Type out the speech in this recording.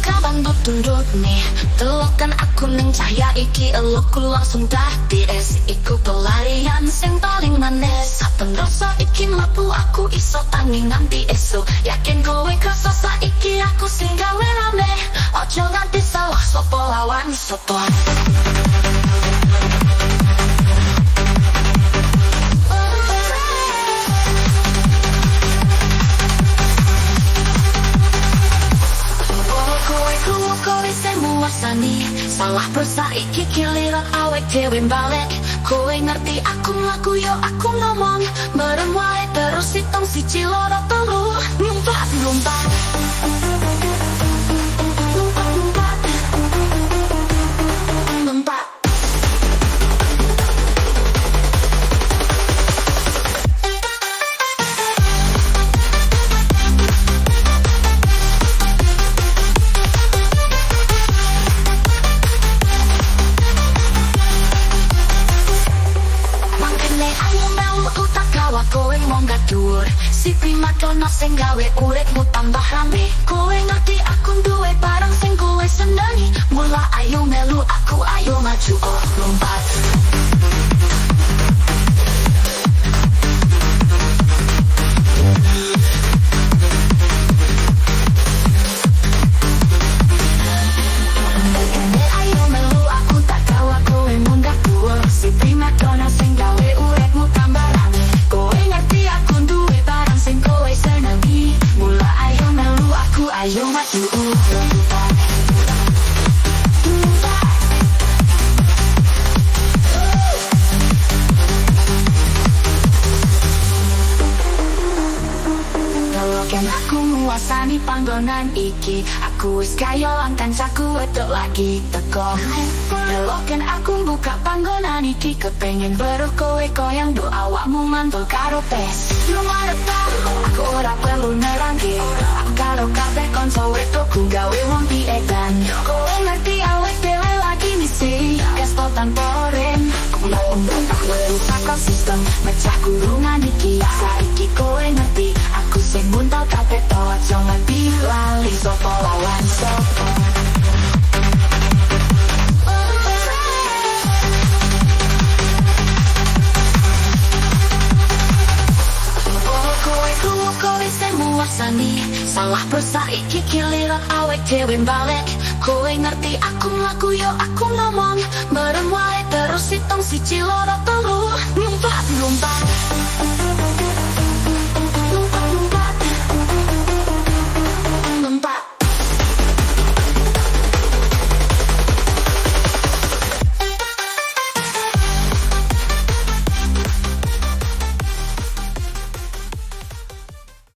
kapan tunduk nih telokan aku ning cahya iki elokku langsung dadi es iku pelarian sing paling manis saben rasa iki mlebu aku iso tangi nganti esuk yakin kowe krasa saiki aku sing gawe rame ojo nganti salah sapa lawan sapa. Salah bersaiki kiliran awet dewe balik kowe ngerti aku ngelaku yo aku ngomong bareng wae terus hitung siji loro telu numpak numpak numpak numpak. Kowe mongga dhuwur si primadona sing gawe uripmu tambah rame kowe ngerti aku duwe barang sing kowe senengi mula ayo melu aku ayo maju oh lompat. Ayo melu aku tak gawa kowe mongga dhuwur si primadona sing gawe uripmu tambah rame kowe ngerti aku duwe barang sing kowe senengi mula ayo melu aku ayo maju Teloken aku nguasani panggonan iki aku wis kaya lantan saku wedok lagi teko Teloken aku buka panggonan iki kepengen beruh kowe koyang do awakmu mantul karo tes lu ngarep aku ora perlu nerangke aku karo kabeh konco wedokku gawe wong piedan kowe ngerti awet dhewe lagi misi kesto tanpa rem aku ngomong aku rusak sistem mecah kurungan iki saiki kowe ngerti aku sing buntal kabeh to aja nganti lali sapa lawan sapa. Kowe sing muasani salah bersaiki kiliran awet dhewe balik kowe ngerti aku mlaku yo aku ngomong bareng wae terus hitung siji loro telu numpak numpak